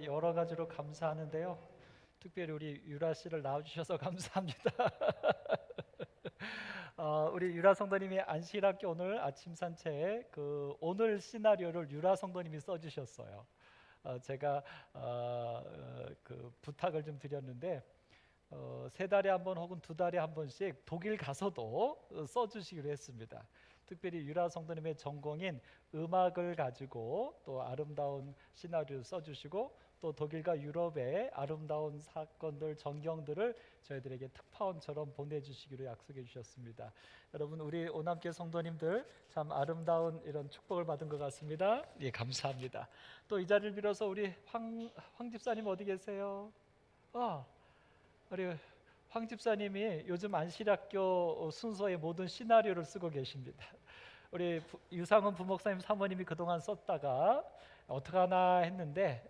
여러 가지로 감사하는데요. 특별히 우리 유라 씨를 낳아주셔서 감사합니다. 우리 유라 성도님이 안식일학교 오늘 아침 산책 오늘 시나리오를 유라 성도님이 써주셨어요. 제가 부탁을 좀 드렸는데 3달에 한 번 혹은 2달에 한 번씩 독일 가서도 써주시기로 했습니다. 특별히 유라 성도님의 전공인 음악을 가지고 또 아름다운 시나리오를 써주시고 또 독일과 유럽의 아름다운 사건들, 전경들을 저희들에게 특파원처럼 보내주시기로 약속해 주셨습니다. 여러분, 우리 오남교 성도님들 참 아름다운 이런 축복을 받은 것 같습니다. 예, 감사합니다. 또 이 자리를 빌어서 우리 황 집사님 어디 계세요? 우리 황 집사님이 요즘 안식일학교 순서의 모든 시나리오를 쓰고 계십니다. 우리 유상훈 부목사님 사모님이 그동안 썼다가 어떡하나 했는데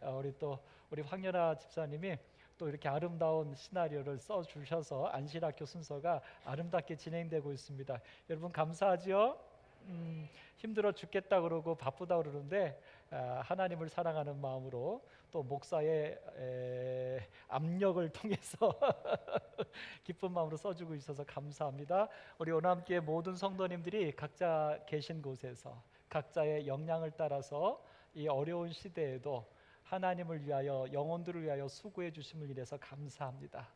우리 황연아 집사님이 또 이렇게 아름다운 시나리오를 써주셔서 안식일학교 순서가 아름답게 진행되고 있습니다. 여러분 감사하죠? 힘들어 죽겠다 그러고 바쁘다 그러는데 하나님을 사랑하는 마음으로 또 목사의 압력을 통해서 기쁜 마음으로 써주고 있어서 감사합니다. 우리 오남교회 모든 성도님들이 각자 계신 곳에서 각자의 역량을 따라서 이 어려운 시대에도 하나님을 위하여 영혼들을 위하여 수고해 주심을 인해서 감사합니다.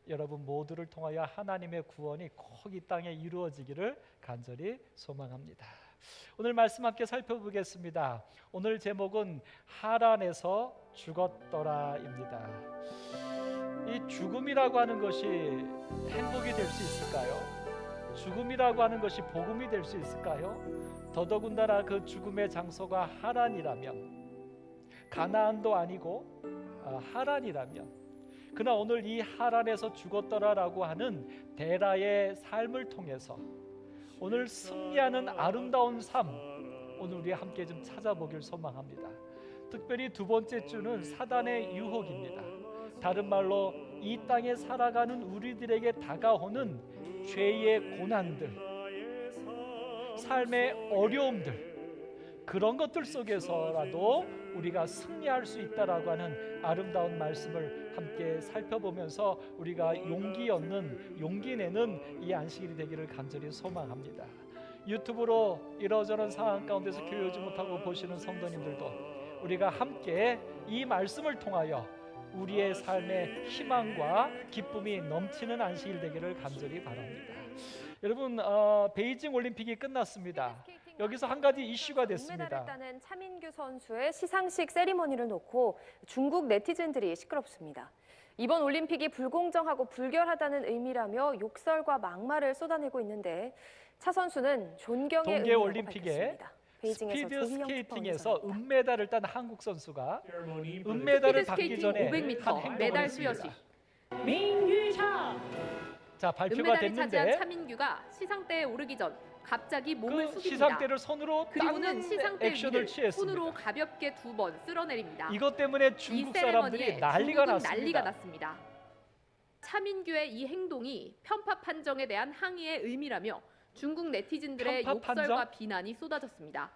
여러분 모두를 통하여 하나님의 구원이 꼭 이 땅에 이루어지기를 간절히 소망합니다. 오늘 말씀 함께 살펴보겠습니다. 오늘 제목은 하란에서 죽었더라입니다. 이 죽음이라고 하는 것이 행복이 될 수 있을까요? 죽음이라고 하는 것이 복음이 될 수 있을까요? 더더군다나 그 죽음의 장소가 하란이라면, 가나안도 아니고 하란이라면, 그러나 오늘 이 하란에서 죽었더라라고 하는 데라의 삶을 통해서 오늘 승리하는 아름다운 삶, 오늘 우리 함께 좀 찾아보길 소망합니다. 특별히 두 번째 주는 사단의 유혹입니다. 다른 말로 이 땅에 살아가는 우리들에게 다가오는 죄의 고난들, 삶의 어려움들, 그런 것들 속에서라도 우리가 승리할 수 있다라고 하는 아름다운 말씀을 함께 살펴보면서 우리가 용기 얻는, 용기 내는 이 안식일이 되기를 간절히 소망합니다. 유튜브로 이러저런 상황 가운데서 교회 오지 못하고 보시는 성도님들도 우리가 함께 이 말씀을 통하여 우리의 삶의 희망과 기쁨이 넘치는 안식일 되기를 간절히 바랍니다. 여러분, 베이징 올림픽이 끝났습니다. 여기서 한 가지 이슈가 됐습니다. 금메달을 따는 차민규 선수의 시상식 세리머니를 놓고 중국 네티즌들이 시끄럽습니다. 이번 올림픽이 불공정하고 불결하다는 의미라며 욕설과 막말을 쏟아내고 있는데 차 선수는 존경의 동계 의미라고 올림픽에 밝혔습니다. 스피드 스케이팅에서 은메달을 딴 한국 선수가 은메달을 받기 전에 500m 메달 수여식 민규샤 자 발표가 은메달을 차지한 됐는데 차민규가 시상대에 오르기 전 갑자기 몸을 그 숙입니다. 시상대를 손으로 그리고는 닦는 시상대 액션을 위를 취했습니다. 손으로 가볍게 2번 쓸어내립니다. 이것 때문에 이 중국 세레머니에 사람들이 난리가 중국은 난리가 났습니다. 났습니다. 차민규의 이 행동이 편파 판정에 대한 항의의 의미라며 중국 네티즌들의 편파 욕설과 판정? 비난이 쏟아졌습니다.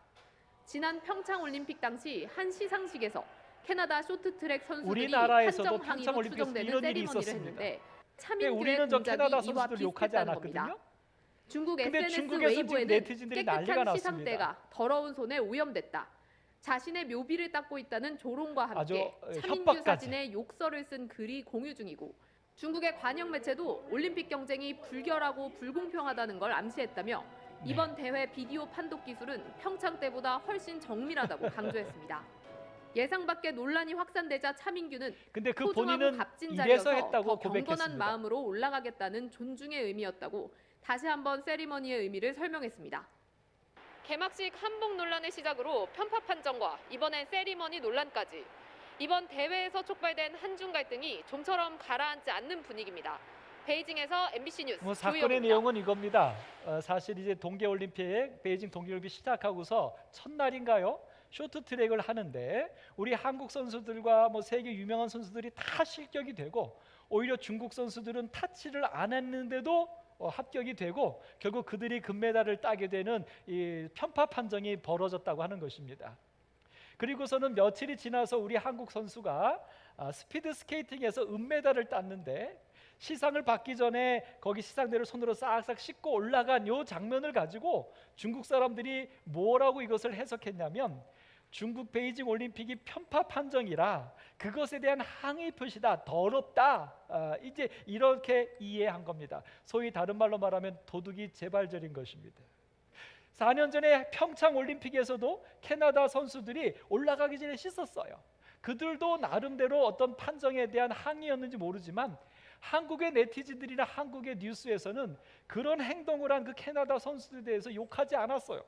지난 평창 올림픽 당시 한 시상식에서 캐나다 쇼트트랙 선수들이 우리나라에서도 판정 항의로 평창 올림픽에서 추정되는 이런 일이 세리머니를 있었습니다. 했는데 근데 차민규의 우리는 저 동작이 캐나다 이와 선수들 욕하지 비슷했다는 겁니다. 않았거든요. 중국 근데 SNS 중국에서 지금 웨이보에는 네티즌들이 난리가 깨끗한 났습니다. 시상대가 더러운 손에 오염됐다. 자신의 묘비를 닦고 있다는 조롱과 함께 아주 차민규 협박까지. 사진에 욕설을 쓴 글이 공유 중이고 중국의 관영 매체도 올림픽 경쟁이 불결하고 불공평하다는 걸 암시했다며 이번 대회 비디오 판독 기술은 평창 때보다 훨씬 정밀하다고 강조했습니다. 예상 밖의 논란이 확산되자 차민규는 근데 그 소중하고 본인은 값진 이래서 자리여서 했다고 더 경건한 고백했습니다. 마음으로 올라가겠다는 존중의 의미였다고 다시 한번 세리머니의 의미를 설명했습니다. 개막식 한복 논란을 시작으로 편파 판정과 이번엔 세리머니 논란까지 이번 대회에서 촉발된 한중 갈등이 좀처럼 가라앉지 않는 분위기입니다. 베이징에서 MBC 뉴스 사건의 조희영입니다. 내용은 이겁니다. 사실 이제 동계올림픽, 베이징 동계올림픽 시작하고서 첫날인가요? 쇼트트랙을 하는데 우리 한국 선수들과 세계 유명한 선수들이 다 실격이 되고 오히려 중국 선수들은 타치를 안 했는데도 합격이 되고 결국 그들이 금메달을 따게 되는 이 편파 판정이 벌어졌다고 하는 것입니다. 그리고서는 며칠이 지나서 우리 한국 선수가 스피드 스케이팅에서 은메달을 땄는데, 시상을 받기 전에 거기 시상대를 손으로 싹싹 씻고 올라간 요 장면을 가지고 중국 사람들이 뭐라고 이것을 해석했냐면, 중국 베이징 올림픽이 편파 판정이라 그것에 대한 항의 표시다, 더럽다, 이제 이렇게 이해한 겁니다. 소위 다른 말로 말하면 도둑이 재발절인 것입니다. 4년 전에 평창 올림픽에서도 캐나다 선수들이 올라가기 전에 씻었어요. 그들도 나름대로 어떤 판정에 대한 항의였는지 모르지만 한국의 네티즌들이나 한국의 뉴스에서는 그런 행동을 한 그 캐나다 선수들에 대해서 욕하지 않았어요.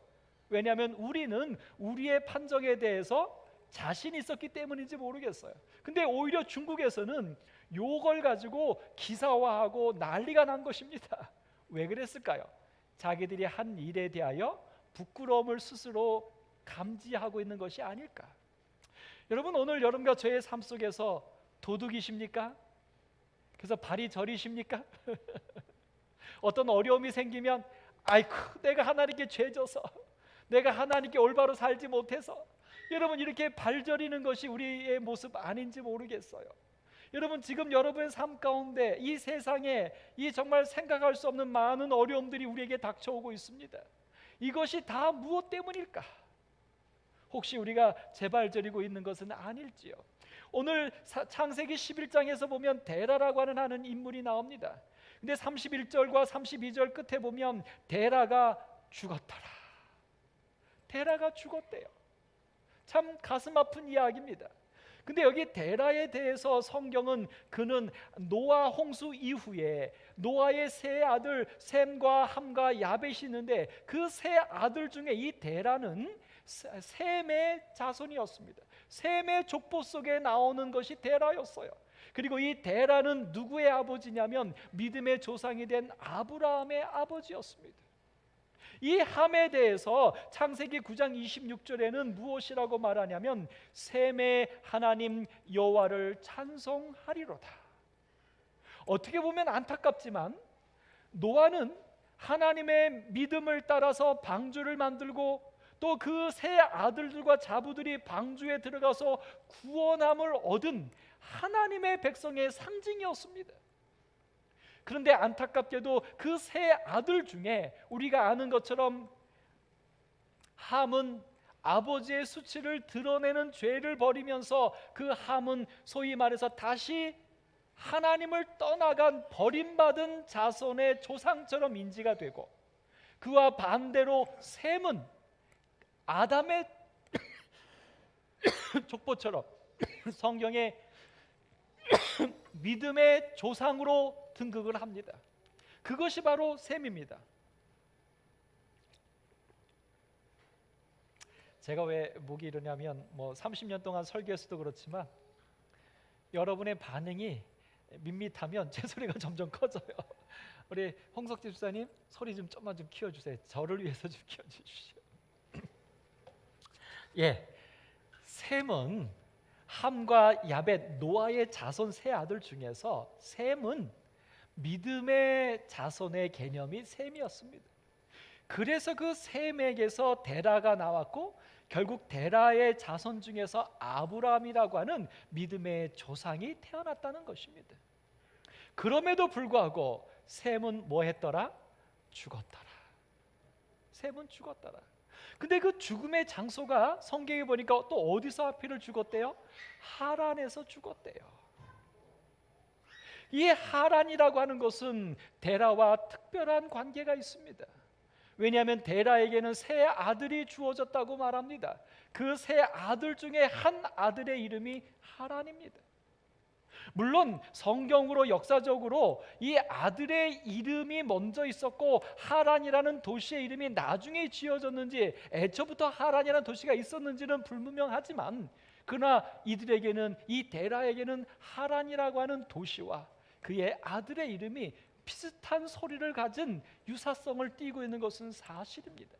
왜냐하면 우리는 우리의 판정에 대해서 자신이 있었기 때문인지 모르겠어요. 근데 오히려 중국에서는 요걸 가지고 기사화하고 난리가 난 것입니다. 왜 그랬을까요? 자기들이 한 일에 대하여 부끄러움을 스스로 감지하고 있는 것이 아닐까. 여러분, 오늘 여러분과 저의 삶 속에서 도둑이십니까? 그래서 발이 저리십니까? 어떤 어려움이 생기면 아이고, 내가 하나님께 죄져서, 내가 하나님께 올바로 살지 못해서, 여러분 이렇게 발저리는 것이 우리의 모습 아닌지 모르겠어요. 여러분, 지금 여러분의 삶 가운데 이 세상에 이 정말 생각할 수 없는 많은 어려움들이 우리에게 닥쳐오고 있습니다. 이것이 다 무엇 때문일까? 혹시 우리가 재발저리고 있는 것은 아닐지요? 오늘 창세기 11장에서 보면 데라라고 하는 인물이 나옵니다. 근데 31절과 32절 끝에 보면 데라가 죽었더라. 데라가 죽었대요. 참 가슴 아픈 이야기입니다. 근데 여기 데라에 대해서 성경은 그는 노아 홍수 이후에 노아의 세 아들 셈과 함과 야벳이 있는데 그 세 아들 중에 이 데라는 셈의 자손이었습니다. 셈의 족보 속에 나오는 것이 데라였어요. 그리고 이 데라는 누구의 아버지냐면 믿음의 조상이 된 아브라함의 아버지였습니다. 이 함에 대해서 창세기 9장 26절에는 무엇이라고 말하냐면 셈의 하나님 여호와를 찬송하리로다. 어떻게 보면 안타깝지만 노아는 하나님의 믿음을 따라서 방주를 만들고 또 그 세 아들들과 자부들이 방주에 들어가서 구원함을 얻은 하나님의 백성의 상징이었습니다. 그런데 안타깝게도 그 세 아들 중에 우리가 아는 것처럼 함은 아버지의 수치를 드러내는 죄를 벌이면서 그 함은 소위 말해서 다시 하나님을 떠나간 버림받은 자손의 조상처럼 인지가 되고, 그와 반대로 셈은 아담의 족보처럼 성경에 믿음의 조상으로 등극을 합니다. 그것이 바로 셈입니다. 제가 왜 목이 이러냐면 30년 동안 설교했어도 그렇지만 여러분의 반응이 밋밋하면 제 소리가 점점 커져요. 우리 홍석지 집사님 소리 좀만 좀 키워주세요. 저를 위해서 좀 키워주십시오. 예, 셈은 함과 야벳 노아의 자손 세 아들 중에서 셈은 믿음의 자손의 개념이 셈이었습니다. 그래서 그 셈에게서 데라가 나왔고 결국 데라의 자손 중에서 아브라함이라고 하는 믿음의 조상이 태어났다는 것입니다. 그럼에도 불구하고 셈은 뭐 했더라? 죽었더라. 셈은 죽었더라. 근데 그 죽음의 장소가 성경에 보니까 또 어디서 하필을 죽었대요? 하란에서 죽었대요. 이 하란이라고 하는 것은 데라와 특별한 관계가 있습니다. 왜냐하면 데라에게는 세 아들이 주어졌다고 말합니다. 그 세 아들 중에 한 아들의 이름이 하란입니다. 물론 성경으로 역사적으로 이 아들의 이름이 먼저 있었고 하란이라는 도시의 이름이 나중에 지어졌는지 애초부터 하란이라는 도시가 있었는지는 불분명하지만, 그러나 이들에게는, 이 데라에게는 하란이라고 하는 도시와 그의 아들의 이름이 비슷한 소리를 가진 유사성을 띠고 있는 것은 사실입니다.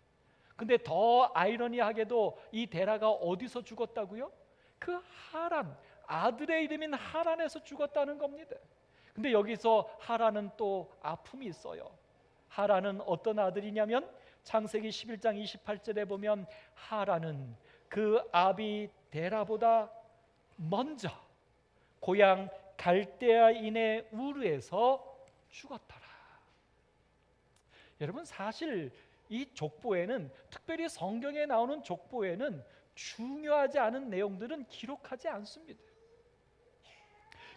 근데 더 아이러니하게도 이 데라가 어디서 죽었다고요? 그 하란, 아들의 이름인 하란에서 죽었다는 겁니다. 근데 여기서 하란은 또 아픔이 있어요. 하란은 어떤 아들이냐면 창세기 11장 28절에 보면 하란은 그 아비 데라보다 먼저 고향 갈대아인의 우르에서 죽었더라. 여러분, 사실 이 족보에는, 특별히 성경에 나오는 족보에는 중요하지 않은 내용들은 기록하지 않습니다.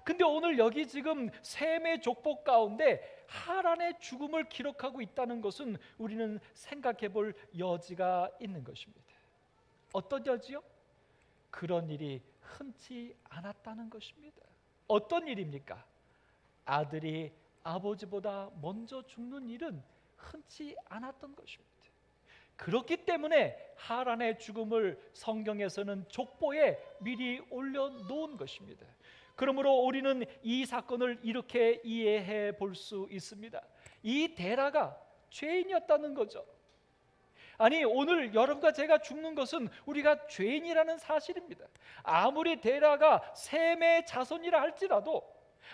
근데 오늘 여기 지금 셈의 족보 가운데 하란의 죽음을 기록하고 있다는 것은 우리는 생각해 볼 여지가 있는 것입니다. 어떤 여지요? 그런 일이 흔치 않았다는 것입니다. 어떤 일입니까? 아들이 아버지보다 먼저 죽는 일은 흔치 않았던 것입니다. 그렇기 때문에 하란의 죽음을 성경에서는 족보에 미리 올려놓은 것입니다. 그러므로 우리는 이 사건을 이렇게 이해해 볼 수 있습니다. 이 데라가 죄인이었다는 거죠. 아니, 오늘 여러분과 제가 죽는 것은 우리가 죄인이라는 사실입니다. 아무리 데라가 셈의 자손이라 할지라도,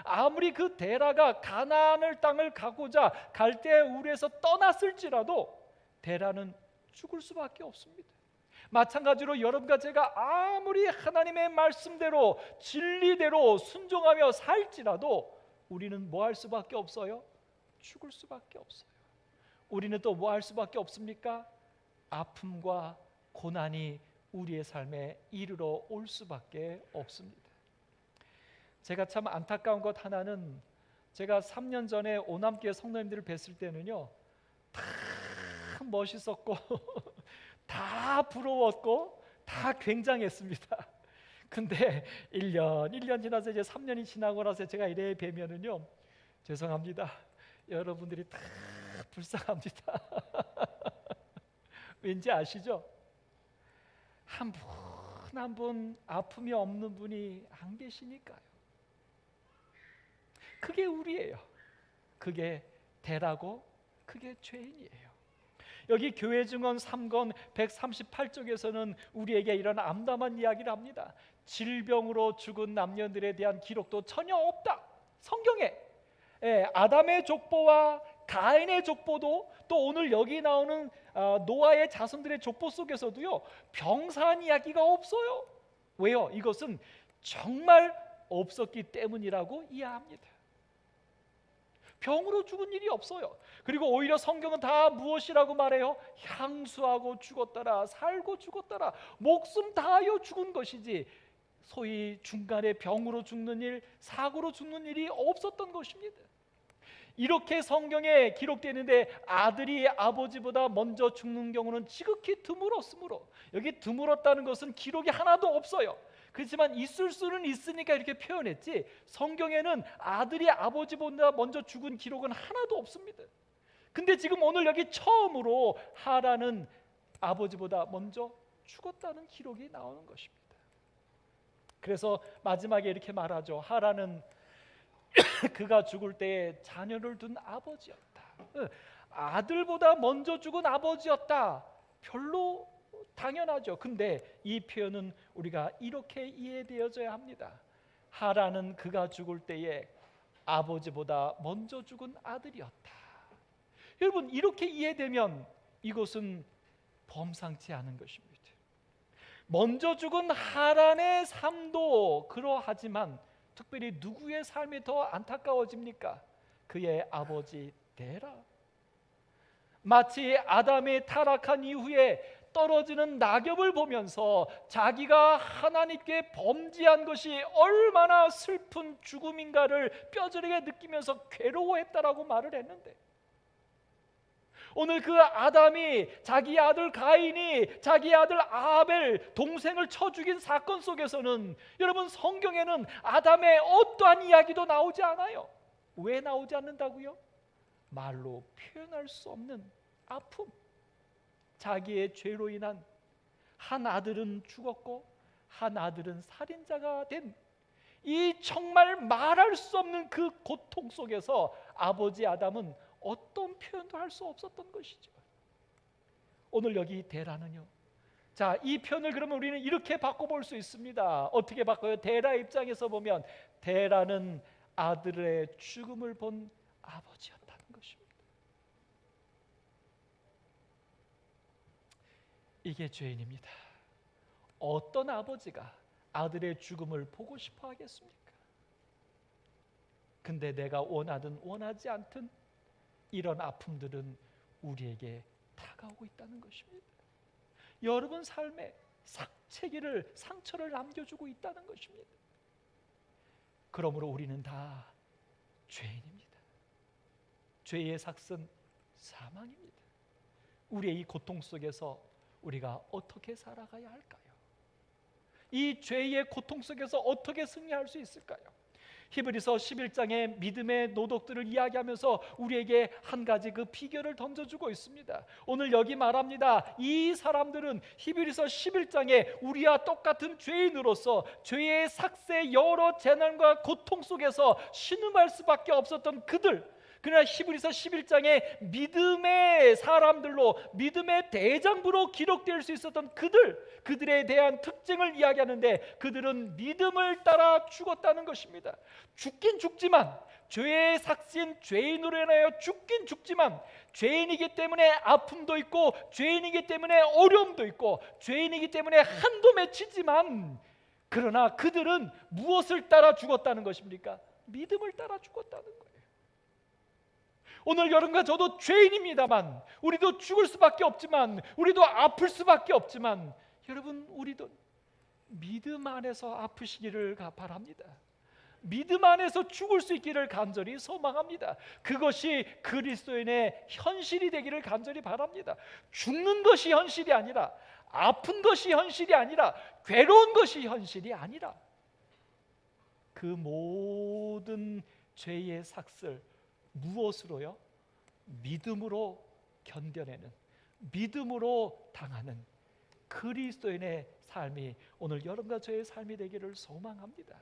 아무리 그 데라가 가나안을 땅을 가고자 갈대아 우르에서 떠났을지라도 데라는 죽을 수밖에 없습니다. 마찬가지로 여러분과 제가 아무리 하나님의 말씀대로 진리대로 순종하며 살지라도 우리는 뭐 할 수밖에 없어요? 죽을 수밖에 없어요. 우리는 또 뭐 할 수밖에 없습니까? 아픔과 고난이 우리의 삶에 이르러 올 수밖에 없습니다. 제가 참 안타까운 것 하나는, 제가 3년 전에 오남교회 성도님들을 뵀을 때는요, 다 멋있었고 다 부러웠고 다 굉장했습니다. 근데 1년 지나서 이제 3년이 지나고 나서 제가 이래 뵈면은요, 죄송합니다, 여러분들이 다 불쌍합니다. 왠지 아시죠? 한 분 한 분 아픔이 없는 분이 안 계시니까요. 그게 우리예요. 그게 데라고, 그게 죄인이에요. 여기 교회 증언 3권 138쪽에서는 우리에게 이런 암담한 이야기를 합니다. 질병으로 죽은 남녀들에 대한 기록도 전혀 없다. 성경에 아담의 족보와 가인의 족보도, 또 오늘 여기 나오는 노아의 자손들의 족보 속에서도요, 병사한 이야기가 없어요. 왜요? 이것은 정말 없었기 때문이라고 이해합니다. 병으로 죽은 일이 없어요. 그리고 오히려 성경은 다 무엇이라고 말해요? 향수하고 죽었더라, 살고 죽었더라, 목숨 다하여 죽은 것이지 소위 중간에 병으로 죽는 일, 사고로 죽는 일이 없었던 것입니다. 이렇게 성경에 기록되는데 아들이 아버지보다 먼저 죽는 경우는 지극히 드물었으므로, 여기 드물었다는 것은 기록이 하나도 없어요. 그렇지만 있을 수는 있으니까 이렇게 표현했지, 성경에는 아들이 아버지보다 먼저 죽은 기록은 하나도 없습니다. 근데 지금 오늘 여기 처음으로 하란은 아버지보다 먼저 죽었다는 기록이 나오는 것입니다. 그래서 마지막에 이렇게 말하죠. 하란은 그가 죽을 때에 자녀를 둔 아버지였다. 아들보다 먼저 죽은 아버지였다. 별로 당연하죠. 근데 이 표현은 우리가 이렇게 이해되어져야 합니다. 하란은 그가 죽을 때에 아버지보다 먼저 죽은 아들이었다. 여러분, 이렇게 이해되면 이것은 범상치 않은 것입니다. 먼저 죽은 하란의 삶도 그러하지만 특별히 누구의 삶이 더 안타까워집니까? 그의 아버지 데라. 마치 아담이 타락한 이후에 떨어지는 낙엽을 보면서 자기가 하나님께 범죄한 것이 얼마나 슬픈 죽음인가를 뼈저리게 느끼면서 괴로워했다라고 말을 했는데, 오늘 그 아담이 자기 아들 가인이 자기 아들 아벨 동생을 쳐 죽인 사건 속에서는 여러분, 성경에는 아담의 어떠한 이야기도 나오지 않아요. 왜 나오지 않는다고요? 말로 표현할 수 없는 아픔, 자기의 죄로 인한, 한 아들은 죽었고 한 아들은 살인자가 된 이 정말 말할 수 없는 그 고통 속에서 아버지 아담은 어떤 표현도 할 수 없었던 것이죠. 오늘 여기 데라는요, 자, 이 표현을 그러면 우리는 이렇게 바꿔볼 수 있습니다. 어떻게 바꿔요? 데라 입장에서 보면 데라는 아들의 죽음을 본 아버지였다는 것입니다. 이게 죄인입니다. 어떤 아버지가 아들의 죽음을 보고 싶어 하겠습니까? 근데 내가 원하든 원하지 않든 이런 아픔들은 우리에게 다가오고 있다는 것입니다. 여러분 삶에 상처를 남겨주고 있다는 것입니다. 그러므로 우리는 다 죄인입니다. 죄의 삭은 사망입니다. 우리의 이 고통 속에서 우리가 어떻게 살아가야 할까요? 이 죄의 고통 속에서 어떻게 승리할 수 있을까요? 히브리서 11장의 믿음의 노덕들을 이야기하면서 우리에게 한 가지 그 비결을 던져주고 있습니다. 오늘 여기 말합니다. 이 사람들은 히브리서 11장에 우리와 똑같은 죄인으로서 죄의 삭새 여러 재난과 고통 속에서 신음할 수밖에 없었던 그들, 그러나 히브리서 11장에 믿음의 사람들로, 믿음의 대장부로 기록될 수 있었던 그들에 대한 특징을 이야기하는데, 그들은 믿음을 따라 죽었다는 것입니다. 죽긴 죽지만, 죄의 삭신 죄인으로 인하여 죽긴 죽지만, 죄인이기 때문에 아픔도 있고, 죄인이기 때문에 어려움도 있고, 죄인이기 때문에 한도 맺히지만, 그러나 그들은 무엇을 따라 죽었다는 것입니까? 믿음을 따라 죽었다는 거예요. 오늘 여러분과 저도 죄인입니다만, 우리도 죽을 수밖에 없지만, 우리도 아플 수밖에 없지만, 여러분 우리도 믿음 안에서 아프시기를 바랍니다. 믿음 안에서 죽을 수 있기를 간절히 소망합니다. 그것이 그리스도인의 현실이 되기를 간절히 바랍니다. 죽는 것이 현실이 아니라, 아픈 것이 현실이 아니라, 괴로운 것이 현실이 아니라, 그 모든 죄의 삭슬 무엇으로요? 믿음으로 견뎌내는, 믿음으로 당하는 그리스도인의 삶이 오늘 여러분과 저의 삶이 되기를 소망합니다.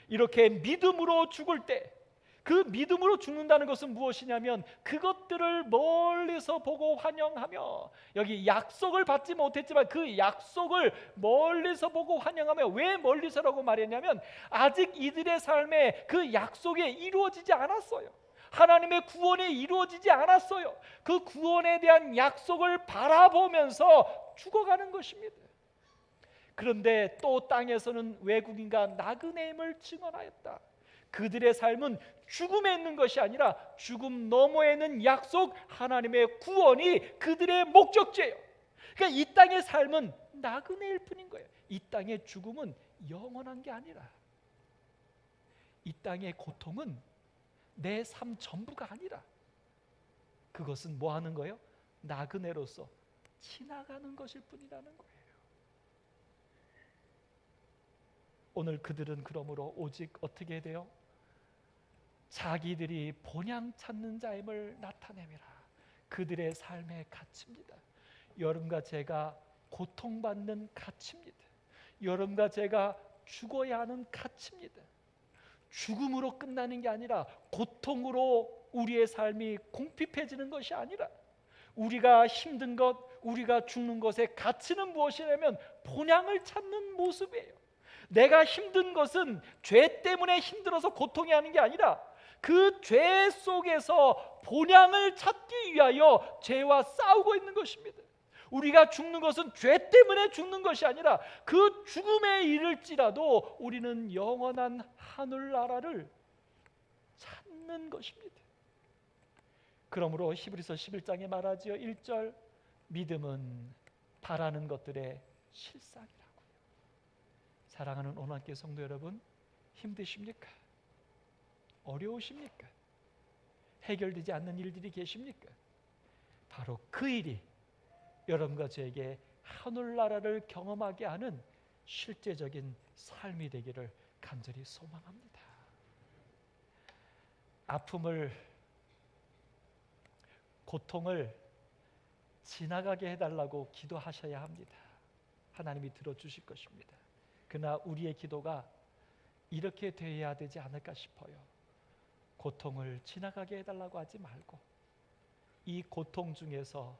이렇게 믿음으로 죽을 때, 그 믿음으로 죽는다는 것은 무엇이냐면, 그것들을 멀리서 보고 환영하며, 여기 약속을 받지 못했지만 그 약속을 멀리서 보고 환영하며, 왜 멀리서라고 말했냐면 아직 이들의 삶에 그 약속이 이루어지지 않았어요. 하나님의 구원이 이루어지지 않았어요. 그 구원에 대한 약속을 바라보면서 죽어가는 것입니다. 그런데 또 땅에서는 외국인과 나그네임을 증언하였다. 그들의 삶은 죽음에 있는 것이 아니라 죽음 너머에 있는 약속, 하나님의 구원이 그들의 목적지예요. 그러니까 이 땅의 삶은 나그네일 뿐인 거예요. 이 땅의 죽음은 영원한 게 아니라, 이 땅의 고통은 내 삶 전부가 아니라, 그것은 뭐 하는 거예요? 나그네로서 지나가는 것일 뿐이라는 거예요. 오늘 그들은 그러므로 오직 어떻게 돼요? 자기들이 본향 찾는 자임을 나타내미라. 그들의 삶의 가치입니다. 여러분과 제가 고통받는 가치입니다. 여러분과 제가 죽어야 하는 가치입니다. 죽음으로 끝나는 게 아니라, 고통으로 우리의 삶이 궁핍해지는 것이 아니라, 우리가 힘든 것, 우리가 죽는 것의 가치는 무엇이냐면 본향을 찾는 모습이에요. 내가 힘든 것은 죄 때문에 힘들어서 고통이 하는 게 아니라, 그 죄 속에서 본향을 찾기 위하여 죄와 싸우고 있는 것입니다. 우리가 죽는 것은 죄 때문에 죽는 것이 아니라, 그 죽음에 이를지라도 우리는 영원한 하늘나라를 찾는 것입니다. 그러므로 히브리서 11장에 말하지요. 1절, 믿음은 바라는 것들의 실상이라고요. 사랑하는 오늘학교 성도 여러분, 힘드십니까? 어려우십니까? 해결되지 않는 일들이 계십니까? 바로 그 일이 여러분과 저에게 하늘나라를 경험하게 하는 실제적인 삶이 되기를 간절히 소망합니다. 아픔을, 고통을 지나가게 해달라고 기도하셔야 합니다. 하나님이 들어주실 것입니다. 그러나 우리의 기도가 이렇게 되어야 되지 않을까 싶어요. 고통을 지나가게 해달라고 하지 말고, 이 고통 중에서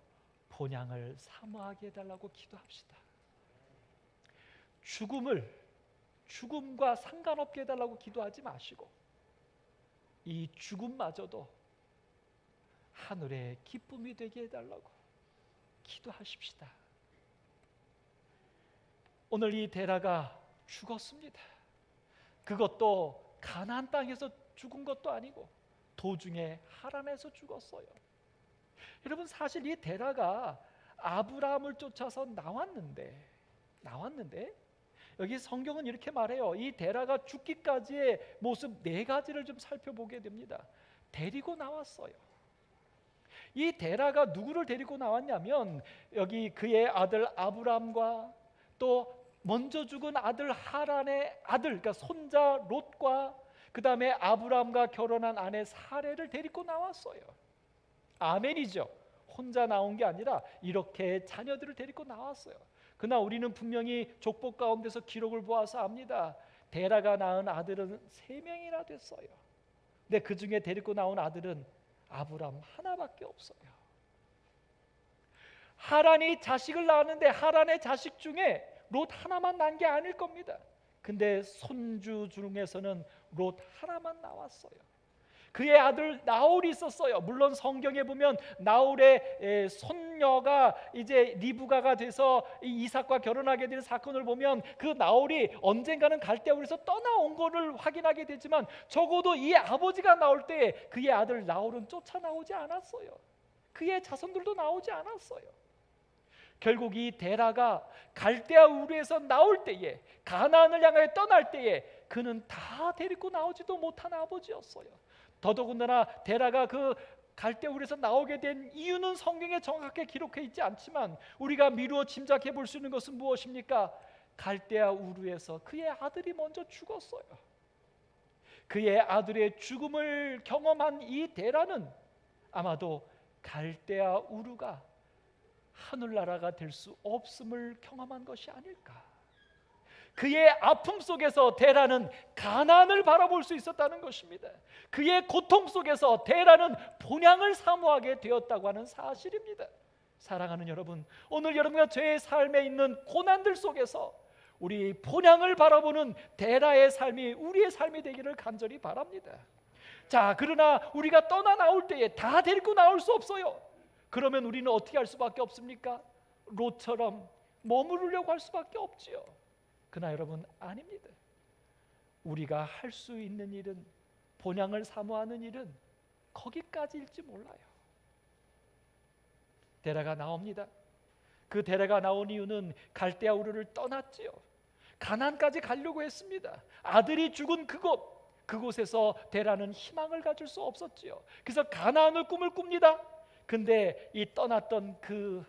본향을 사모하게 해달라고 기도합시다. 죽음과 상관없게 해달라고 기도하지 마시고, 이 죽음마저도 하늘의 기쁨이 되게 해달라고 기도하십시다. 오늘 이 데라가 죽었습니다. 그것도 가나안 땅에서 죽은 것도 아니고 도중에 하란에서 죽었어요. 여러분, 사실 이 데라가 아브라함을 쫓아서 나왔는데 여기 성경은 이렇게 말해요. 이 데라가 죽기까지의 모습 네 가지를 좀 살펴보게 됩니다. 데리고 나왔어요. 이 데라가 누구를 데리고 나왔냐면 여기 그의 아들 아브람과 또 먼저 죽은 아들 하란의 아들, 그러니까 손자 롯과 그 다음에 아브람과 결혼한 아내 사레를 데리고 나왔어요. 아멘이죠. 혼자 나온 게 아니라 이렇게 자녀들을 데리고 나왔어요. 그러나 우리는 분명히 족보 가운데서 기록을 보아서 압니다. 데라가 낳은 아들은 3명이나 됐어요. 근데 그 중에 데리고 나온 아들은 아브람 하나밖에 없어요. 하란이 자식을 낳았는데 하란의 자식 중에 롯 하나만 난 게 아닐 겁니다. 근데 손주 중에서는 롯 하나만 나왔어요. 그의 아들 나홀이 있었어요. 물론 성경에 보면 나홀의 손녀가 이제 리브가가 돼서 이삭과 결혼하게 된 사건을 보면 그 나홀이 언젠가는 갈대아우르에서 떠나온 것을 확인하게 되지만 적어도 이 아버지가 나올 때 그의 아들 나홀은 쫓아나오지 않았어요. 그의 자손들도 나오지 않았어요. 결국 이 데라가 갈대아우르에서 나올 때에, 가나안을 향하여 떠날 때에 그는 다 데리고 나오지도 못한 아버지였어요. 더더군다나 데라가 그 갈대아우르에서 나오게 된 이유는 성경에 정확하게 기록해 있지 않지만 우리가 미루어 짐작해 볼 수 있는 것은 무엇입니까? 갈대아우르에서 그의 아들이 먼저 죽었어요. 그의 아들의 죽음을 경험한 이 데라는 아마도 갈대아우르가 하늘나라가 될 수 없음을 경험한 것이 아닐까. 그의 아픔 속에서 데라는 가나안을 바라볼 수 있었다는 것입니다. 그의 고통 속에서 데라는 본향을 사모하게 되었다고 하는 사실입니다. 사랑하는 여러분, 오늘 여러분과 저의 삶에 있는 고난들 속에서 우리 본향을 바라보는 데라의 삶이 우리의 삶이 되기를 간절히 바랍니다. 자, 그러나 우리가 떠나 나올 때에 다 데리고 나올 수 없어요. 그러면 우리는 어떻게 할 수밖에 없습니까? 롯처럼 머무르려고 할 수밖에 없지요. 그러나 여러분, 아닙니다. 우리가 할 수 있는 일은, 본향을 사모하는 일은 거기까지일지 몰라요. 데라가 나옵니다. 그 데라가 나온 이유는 갈대아우르를 떠났지요. 가나안까지 가려고 했습니다. 아들이 죽은 그곳에서 데라는 희망을 가질 수 없었지요. 그래서 가나안을 꿈을 꿉니다. 근데 이 떠났던 그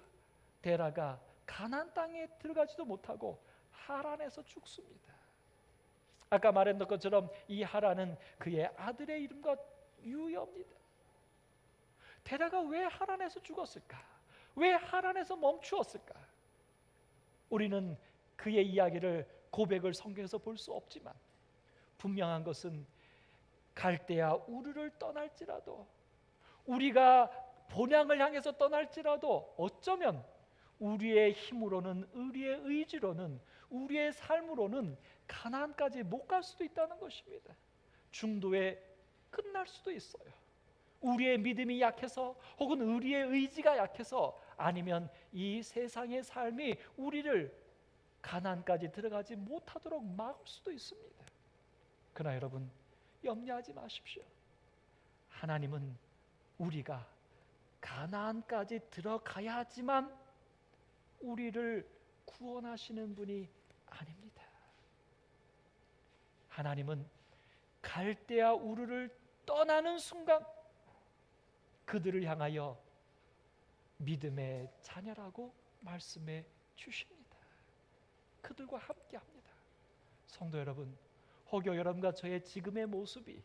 데라가 가나안 땅에 들어가지도 못하고 하란에서 죽습니다. 아까 말했던 것처럼 이 하란은 그의 아들의 이름과 유효입니다. 데라가 왜 하란에서 죽었을까? 왜 하란에서 멈추었을까? 우리는 그의 이야기를, 고백을 성경에서 볼 수 없지만 분명한 것은 갈대아 우르를 떠날지라도, 우리가 본향을 향해서 떠날지라도 어쩌면 우리의 힘으로는, 우리의 의지로는, 우리의 삶으로는 가나안까지 못 갈 수도 있다는 것입니다. 중도에 끝날 수도 있어요. 우리의 믿음이 약해서, 혹은 우리의 의지가 약해서, 아니면 이 세상의 삶이 우리를 가나안까지 들어가지 못하도록 막을 수도 있습니다. 그러나 여러분, 염려하지 마십시오. 하나님은 우리가 가나안까지 들어가야지만 우리를 구원하시는 분이 아닙니다. 하나님은 갈대아 우르를 떠나는 순간 그들을 향하여 믿음의 자녀라고 말씀해 주십니다. 그들과 함께합니다. 성도 여러분, 혹여 여러분과 저의 지금의 모습이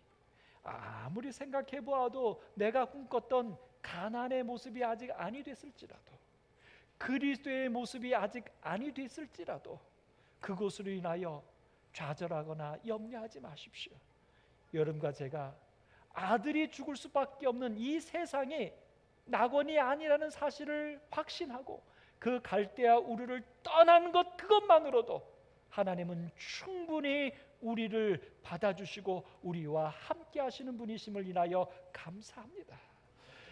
아무리 생각해 보아도 내가 꿈꿨던 가나안의 모습이 아직 아니 됐을지라도, 그리스도의 모습이 아직 아니 됐을지라도 그것으로 인하여 좌절하거나 염려하지 마십시오. 여러분과 제가 아들이 죽을 수밖에 없는 이 세상이 낙원이 아니라는 사실을 확신하고 그 갈대아 우르를 떠나는 것, 그것만으로도 하나님은 충분히 우리를 받아주시고 우리와 함께 하시는 분이심을 인하여 감사합니다.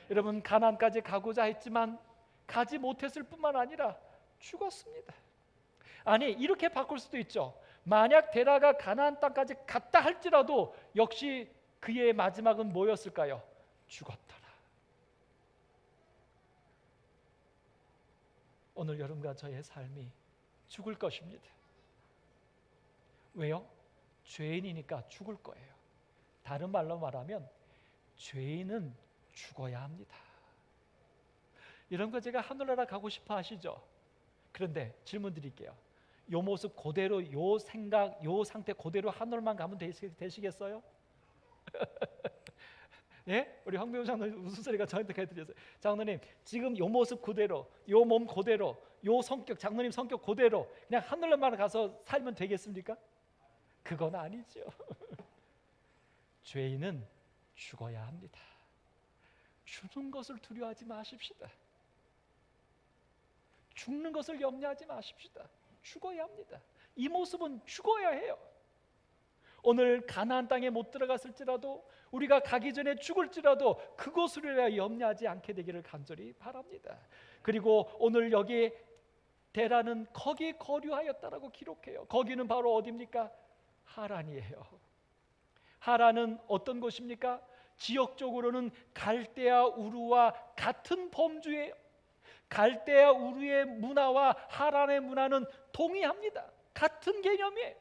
여러분, 가나안까지 가고자 했지만 가지 못했을 뿐만 아니라 죽었습니다. 아니, 이렇게 바꿀 수도 있죠. 만약 데라가 가나안 땅까지 갔다 할지라도 역시 그의 마지막은 뭐였을까요? 죽었더라. 오늘 여러분과 저의 삶이 죽을 것입니다. 왜요? 죄인이니까 죽을 거예요. 다른 말로 말하면 죄인은 죽어야 합니다. 이런 거 제가 하늘나라 가고 싶어 하시죠? 그런데 질문 드릴게요. 요 모습 그대로, 요 생각, 요 상태 그대로 하늘만 가면 되시겠어요? 예? 우리 황배우 장로님 웃음소리가 저한테 해드렸어요. 장로님, 지금 요 모습 그대로, 요 몸 그대로, 요 성격, 장로님 성격 그대로 그냥 하늘만 가서 살면 되겠습니까? 그건 아니죠. 죄인은 죽어야 합니다. 죽는 것을 두려워하지 마십시다. 죽는 것을 염려하지 마십시다. 죽어야 합니다. 이 모습은 죽어야 해요. 오늘 가나안 땅에 못 들어갔을지라도, 우리가 가기 전에 죽을지라도 그곳으로 염려하지 않게 되기를 간절히 바랍니다. 그리고 오늘 여기 데라는 거기 거류하였다라고 기록해요. 거기는 바로 어디입니까? 하란이에요. 하란은 어떤 곳입니까? 지역적으로는 갈대아 우르와 같은 범주예요. 갈대아 우르의 문화와 하란의 문화는 동의합니다. 같은 개념이에요.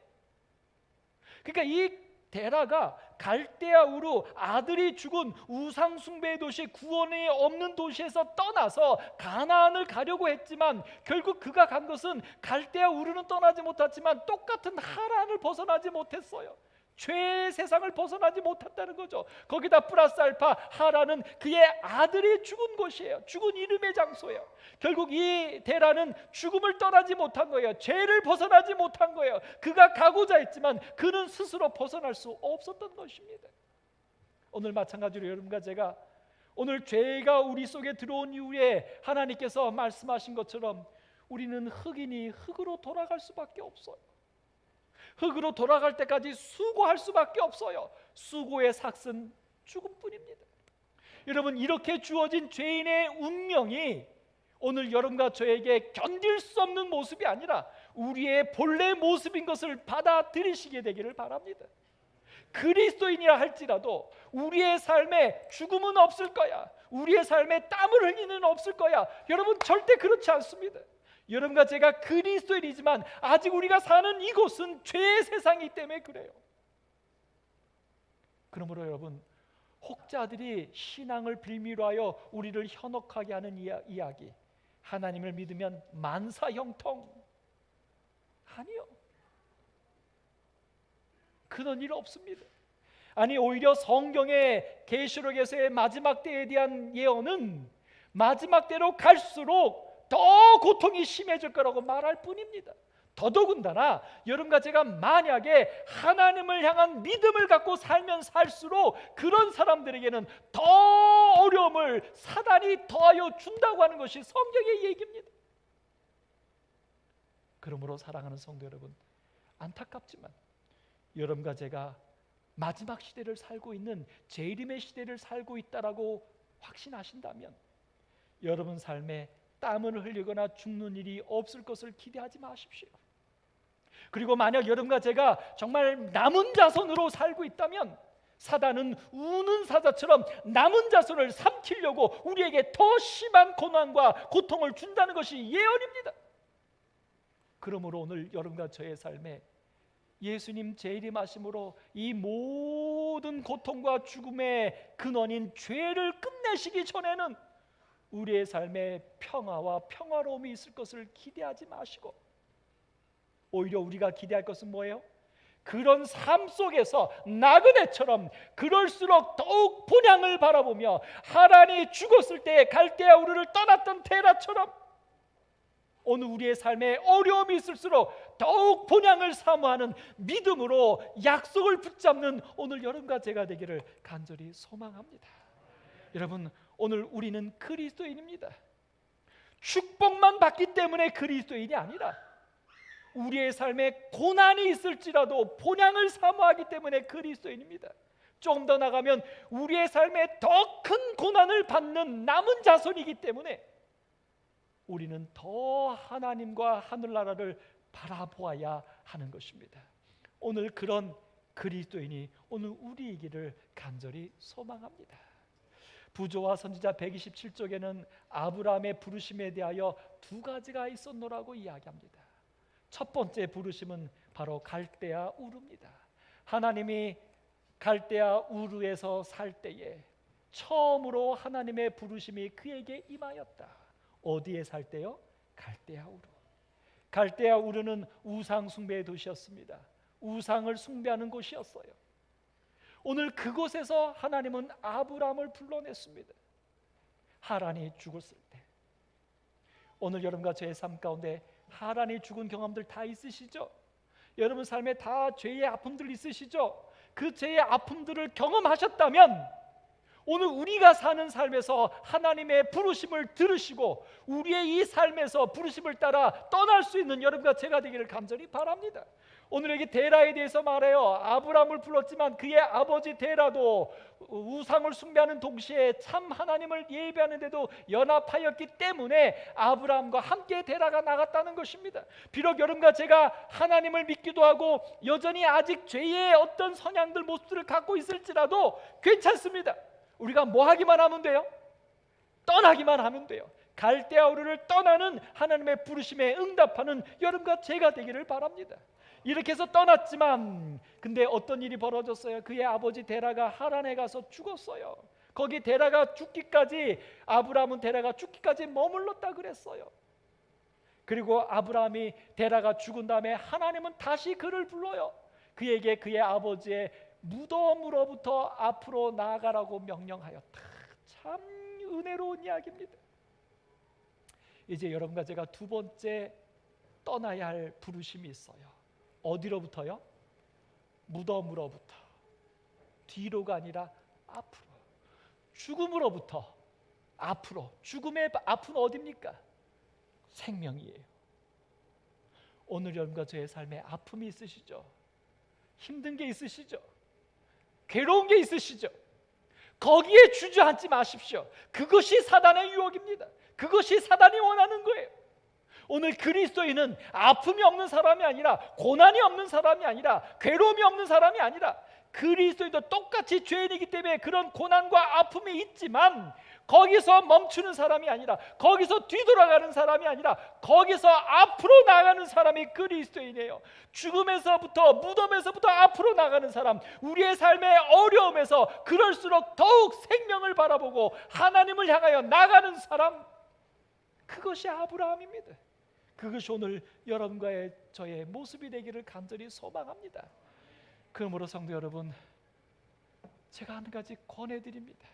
그러니까 이 데라가 갈대아 우르, 아들이 죽은 우상 숭배의 도시, 구원이 없는 도시에서 떠나서 가나안을 가려고 했지만 결국 그가 간 것은 갈대아 우르는 떠나지 못했지만 똑같은 하란을 벗어나지 못했어요. 죄의 세상을 벗어나지 못했다는 거죠. 거기다 플러스 알파 하란은 그의 아들이 죽은 곳이에요. 죽은 이름의 장소예요. 결국 이 데라는 죽음을 떠나지 못한 거예요. 죄를 벗어나지 못한 거예요. 그가 가고자 했지만 그는 스스로 벗어날 수 없었던 것입니다. 오늘 마찬가지로 여러분과 제가 오늘 죄가 우리 속에 들어온 이후에 하나님께서 말씀하신 것처럼 우리는 흙이니 흙으로 돌아갈 수밖에 없어요. 흙으로 돌아갈 때까지 수고할 수밖에 없어요. 수고의 삭은 죽음뿐입니다. 여러분, 이렇게 주어진 죄인의 운명이 오늘 여러분과 저에게 견딜 수 없는 모습이 아니라 우리의 본래 모습인 것을 받아들이시게 되기를 바랍니다. 그리스도인이라 할지라도 우리의 삶에 죽음은 없을 거야, 우리의 삶에 땀을 흘리는 없을 거야. 여러분, 절대 그렇지 않습니다. 여러분과 제가 그리스도인이지만 아직 우리가 사는 이곳은 죄의 세상이기 때문에 그래요. 그러므로 여러분, 혹자들이 신앙을 빌미로 하여 우리를 현혹하게 하는 이야기, 하나님을 믿으면 만사 형통, 아니요, 그런 일 없습니다. 아니, 오히려 성경의 계시록에서의 마지막 때에 대한 예언은 마지막 때로 갈수록 더 고통이 심해질 거라고 말할 뿐입니다. 더더군다나 여러분과 제가 만약에 하나님을 향한 믿음을 갖고 살면 살수록 그런 사람들에게는 더 어려움을 사단이 더하여 준다고 하는 것이 성경의 얘기입니다. 그러므로 사랑하는 성도 여러분, 안타깝지만 여러분과 제가 마지막 시대를 살고 있는 재림의 시대를 살고 있다라고 확신하신다면 여러분 삶에 땀을 흘리거나 죽는 일이 없을 것을 기대하지 마십시오. 그리고 만약 여러분과 제가 정말 남은 자손으로 살고 있다면 사단은 우는 사자처럼 남은 자손을 삼키려고 우리에게 더 심한 고난과 고통을 준다는 것이 예언입니다. 그러므로 오늘 여러분과 저의 삶에 예수님 재림하심으로 이 모든 고통과 죽음의 근원인 죄를 끝내시기 전에는 우리의 삶에 평화와 평화로움이 있을 것을 기대하지 마시고 오히려 우리가 기대할 것은 뭐예요? 그런 삶 속에서 나그네처럼 그럴수록 더욱 본향을 바라보며 하란이 죽었을 때 갈대아 우르를 떠났던 데라처럼 오늘 우리의 삶에 어려움이 있을수록 더욱 본향을 사모하는 믿음으로 약속을 붙잡는 오늘 여러분과 제가 되기를 간절히 소망합니다. 여러분, 오늘 우리는 그리스도인입니다. 축복만 받기 때문에 그리스도인이 아니라 우리의 삶에 고난이 있을지라도 본향을 사모하기 때문에 그리스도인입니다. 조금 더 나가면 우리의 삶에 더 큰 고난을 받는 남은 자손이기 때문에 우리는 더 하나님과 하늘나라를 바라보아야 하는 것입니다. 오늘 그런 그리스도인이 오늘 우리이기를 간절히 소망합니다. 부조와 선지자 127쪽에는 아브라함의 부르심에 대하여 두 가지가 있었노라고 이야기합니다. 첫 번째 부르심은 바로 갈대아 우르입니다. 하나님이 갈대아 우르에서 살 때에 처음으로 하나님의 부르심이 그에게 임하였다. 어디에 살 때요? 갈대아 우르. 갈대아 우르는 우상 숭배의 도시였습니다. 우상을 숭배하는 곳이었어요. 오늘 그곳에서 하나님은 아브라함을 불러냈습니다. 하란이 죽었을 때. 오늘 여러분과 저의 삶 가운데 하란이 죽은 경험들 다 있으시죠? 여러분 삶에 다 죄의 아픔들 있으시죠? 그 죄의 아픔들을 경험하셨다면 오늘 우리가 사는 삶에서 하나님의 부르심을 들으시고 우리의 이 삶에서 부르심을 따라 떠날 수 있는 여러분과 제가 되기를 간절히 바랍니다. 오늘 여기 데라에 대해서 말해요. 아브라함을 불렀지만 그의 아버지 데라도 우상을 숭배하는 동시에 참 하나님을 예배하는데도 연합하였기 때문에 아브라함과 함께 데라가 나갔다는 것입니다. 비록 여러분과 제가 하나님을 믿기도 하고 여전히 아직 죄의 어떤 성향들 모습들을 갖고 있을지라도 괜찮습니다. 우리가 뭐 하기만 하면 돼요? 떠나기만 하면 돼요. 갈대아 우르를 떠나는 하나님의 부르심에 응답하는 여러분과 제가 되기를 바랍니다. 이렇게 해서 떠났지만 근데 어떤 일이 벌어졌어요? 그의 아버지 데라가 하란에 가서 죽었어요. 거기 데라가 죽기까지 아브라함은 데라가 죽기까지 머물렀다 그랬어요. 그리고 아브라함이 데라가 죽은 다음에 하나님은 다시 그를 불러요. 그에게 그의 아버지의 무덤으로부터 앞으로 나아가라고 명령하였다. 참 은혜로운 이야기입니다. 이제 여러분과 제가 두 번째 떠나야 할 부르심이 있어요. 어디로부터요? 무덤으로부터. 뒤로가 아니라 앞으로. 죽음으로부터 앞으로. 죽음의 앞은 어디입니까? 생명이에요. 오늘 여러분과 저의 삶에 아픔이 있으시죠? 힘든 게 있으시죠? 괴로운 게 있으시죠? 거기에 주저앉지 마십시오. 그것이 사단의 유혹입니다. 그것이 사단이 원하는 거예요. 오늘 그리스도인은 아픔이 없는 사람이 아니라 고난이 없는 사람이 아니라 괴로움이 없는 사람이 아니라 그리스도인도 똑같이 죄인이기 때문에 그런 고난과 아픔이 있지만 거기서 멈추는 사람이 아니라 거기서 뒤돌아가는 사람이 아니라 거기서 앞으로 나가는 사람이 그리스도인이에요. 죽음에서부터 무덤에서부터 앞으로 나가는 사람, 우리의 삶의 어려움에서 그럴수록 더욱 생명을 바라보고 하나님을 향하여 나가는 사람, 그것이 아브라함입니다. 그것이 오늘 여러분과의 저의 모습이 되기를 간절히 소망합니다. 그러므로 성도 여러분, 제가 한 가지 권해드립니다.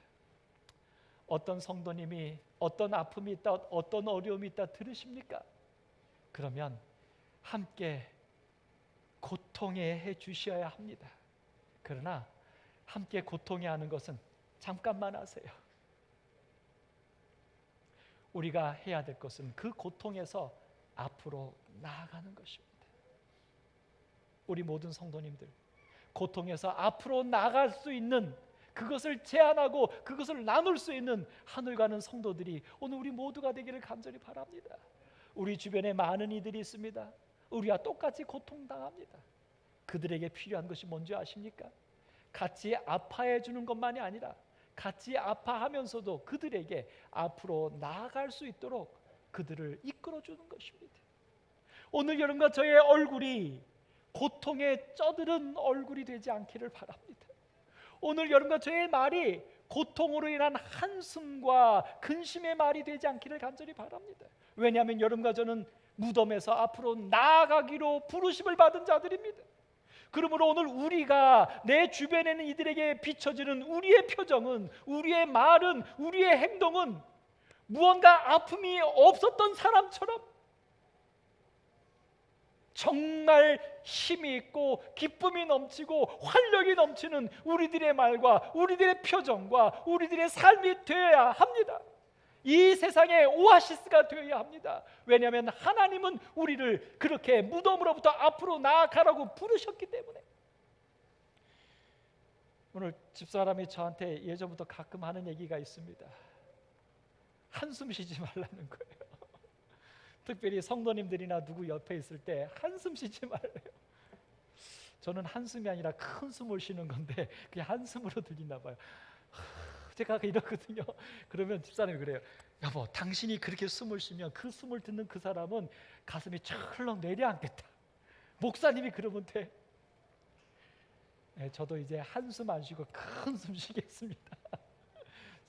어떤 성도님이 어떤 아픔이 있다, 어떤 어려움이 있다 들으십니까? 그러면 함께 고통해 해 주셔야 합니다. 그러나 함께 고통해 하는 것은 잠깐만 하세요. 우리가 해야 될 것은 그 고통에서 앞으로 나아가는 것입니다. 우리 모든 성도님들, 고통에서 앞으로 나아갈 수 있는 그것을 제안하고 그것을 나눌 수 있는 하늘가는 성도들이 오늘 우리 모두가 되기를 간절히 바랍니다. 우리 주변에 많은 이들이 있습니다. 우리와 똑같이 고통당합니다. 그들에게 필요한 것이 뭔지 아십니까? 같이 아파해 주는 것만이 아니라 같이 아파하면서도 그들에게 앞으로 나아갈 수 있도록 그들을 이끌어주는 것입니다. 오늘 여러분과 저의 얼굴이 고통에 쩌드른 얼굴이 되지 않기를 바랍니다. 오늘 여러분과 저의 말이 고통으로 인한 한숨과 근심의 말이 되지 않기를 간절히 바랍니다. 왜냐하면 여러분과 저는 무덤에서 앞으로 나아가기로 부르심을 받은 자들입니다. 그러므로 오늘 우리가 내 주변에 있는 이들에게 비춰지는 우리의 표정은, 우리의 말은, 우리의 행동은 무언가 아픔이 없었던 사람처럼 정말 힘이 있고 기쁨이 넘치고 활력이 넘치는 우리들의 말과 우리들의 표정과 우리들의 삶이 되어야 합니다. 이 세상의 오아시스가 되어야 합니다. 왜냐하면 하나님은 우리를 그렇게 무덤으로부터 앞으로 나아가라고 부르셨기 때문에. 오늘 집사람이 저한테 예전부터 가끔 하는 얘기가 있습니다. 한숨 쉬지 말라는 거예요. 특별히 성도님들이나 누구 옆에 있을 때 한숨 쉬지 말래요. 저는 한숨이 아니라 큰 숨을 쉬는 건데 그게 한숨으로 들리나 봐요. 제가 이러거든요. 그러면 집사님이 그래요. 여보, 당신이 그렇게 숨을 쉬면 그 숨을 듣는 그 사람은 가슴이 철렁 내려앉겠다. 목사님이 그러면 돼. 네, 저도 이제 한숨 안 쉬고 큰 숨 쉬겠습니다.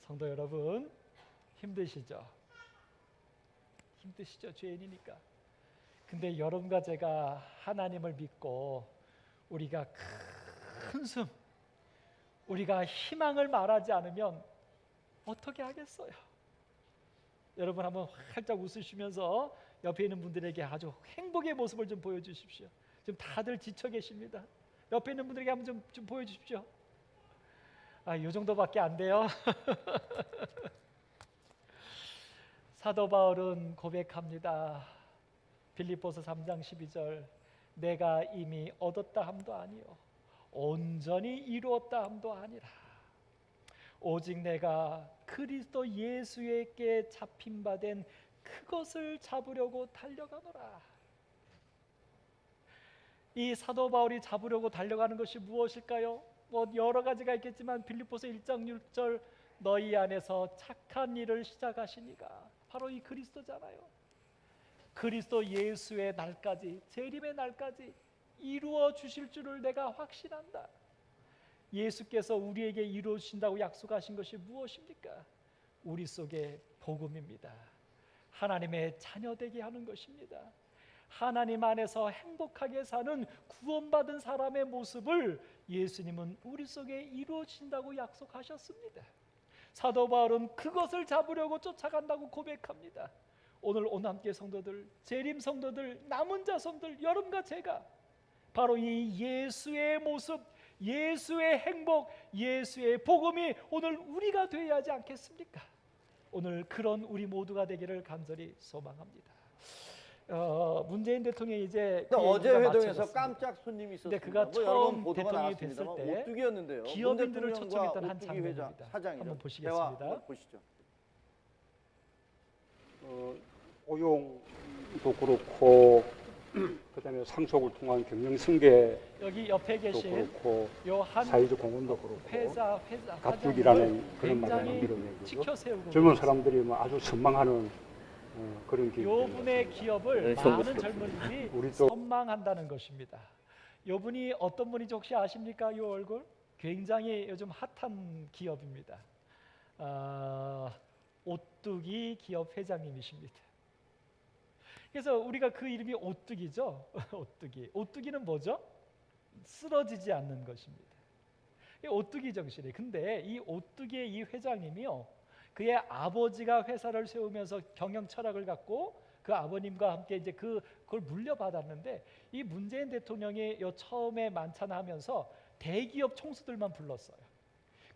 성도 여러분, 힘드시죠? 힘드시죠? 죄인이니까. 근데 여러분과 제가 하나님을 믿고 우리가 큰 숨, 우리가 희망을 말하지 않으면 어떻게 하겠어요? 여러분 한번 활짝 웃으시면서 옆에 있는 분들에게 아주 행복의 모습을 좀 보여주십시오. 지금 다들 지쳐 계십니다. 옆에 있는 분들에게 한번 좀 보여주십시오. 이 정도밖에 안 돼요. 사도 바울은 고백합니다. 빌립보서 3장 12절, 내가 이미 얻었다 함도 아니요 온전히 이루었다 함도 아니라 오직 내가 그리스도 예수에게 잡힌 바 된 그것을 잡으려고 달려가노라. 이 사도 바울이 잡으려고 달려가는 것이 무엇일까요? 뭐 여러 가지가 있겠지만 빌립보서 1장 6절, 너희 안에서 착한 일을 시작하시니가, 바로 이 그리스도잖아요. 그리스도 예수의 날까지, 재림의 날까지 이루어 주실 줄을 내가 확신한다. 예수께서 우리에게 이루어 주신다고 약속하신 것이 무엇입니까? 우리 속에 복음입니다. 하나님의 자녀되게 하는 것입니다. 하나님 안에서 행복하게 사는 구원받은 사람의 모습을 예수님은 우리 속에 이루어 주신다고 약속하셨습니다. 사도 바울은 그것을 잡으려고 쫓아간다고 고백합니다. 오늘 오남교회 성도들, 재림 성도들, 남은 자손들, 여러분과 제가 바로 이 예수의 모습, 예수의 행복, 예수의 복음이 오늘 우리가 되어야 하지 않겠습니까? 오늘 그런 우리 모두가 되기를 간절히 소망합니다. 문재인 대통령이 이제 어제 회동에서 깜짝 손님이 있었습니다. 그가 처음 여러분 보도가 대통령이 됐을 나왔습니다만 때 오뚜기였는데요. 기업인들을 초청했던 한 오뚜기 장면입니다. 사장이죠. 한번 보시겠습니다. 대화 보시죠. 고용도 그렇고 그다음에 상속을 통한 경영 승계도 여기 옆에 계신 그렇고 요한 사회적 공헌도 그렇고 회사 가축이라는 그런 말을 굉장히 밀어내고 지켜 세우고 젊은 사람들이 뭐 아주 선망하는 그런 요 기업들. 분의 기업을 네, 많은 젊은이들이 우리도 선망한다는 것입니다. 요 분이 어떤 분인지 혹시 아십니까? 요 얼굴 굉장히 요즘 핫한 기업입니다. 오뚜기 기업 회장님이십니다. 그래서 우리가 그 이름이 오뚜기죠. 오뚜기는 뭐죠? 쓰러지지 않는 것입니다. 오뚜기 정신이에요. 근데 이 오뚜기의 이 회장님이요, 그의 아버지가 회사를 세우면서 경영 철학을 갖고 그 아버님과 함께 이제 그걸 물려받았는데, 이 문재인 대통령이 처음에 만찬하면서 대기업 총수들만 불렀어요.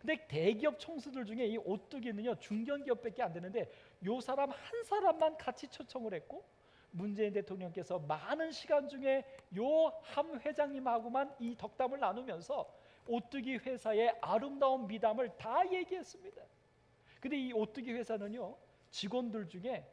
근데 대기업 총수들 중에 이 오뚜기는요 중견기업밖에 안 되는데, 요 사람 한 사람만 같이 초청을 했고, 문재인 대통령께서 많은 시간 중에 요 함 회장님하고만 이 덕담을 나누면서 오뚜기 회사의 아름다운 미담을 다 얘기했습니다. 근데 이 오뚜기 회사는요 직원들 중에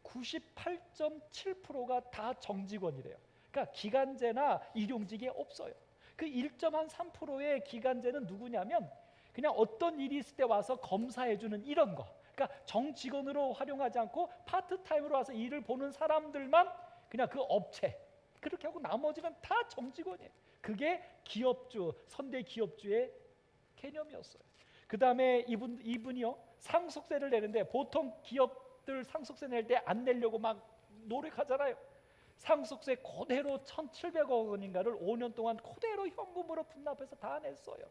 98.7%가 다 정직원이래요. 그러니까 기간제나 일용직이 없어요. 그 1.3%의 기간제는 누구냐면 그냥 어떤 일이 있을 때 와서 검사해주는 이런 거. 그러니까 정직원으로 활용하지 않고 파트타임으로 와서 일을 보는 사람들만 그냥 그 업체 그렇게 하고 나머지는 다 정직원이에요. 그게 기업주, 선대 기업주의 개념이었어요. 그 다음에 이분이요 상속세를 내는데, 보통 기업들 상속세 낼 때 안 내려고 막 노력하잖아요. 상속세 그대로 1,700억 원인가를 5년 동안 그대로 현금으로 분납해서 다 냈어요.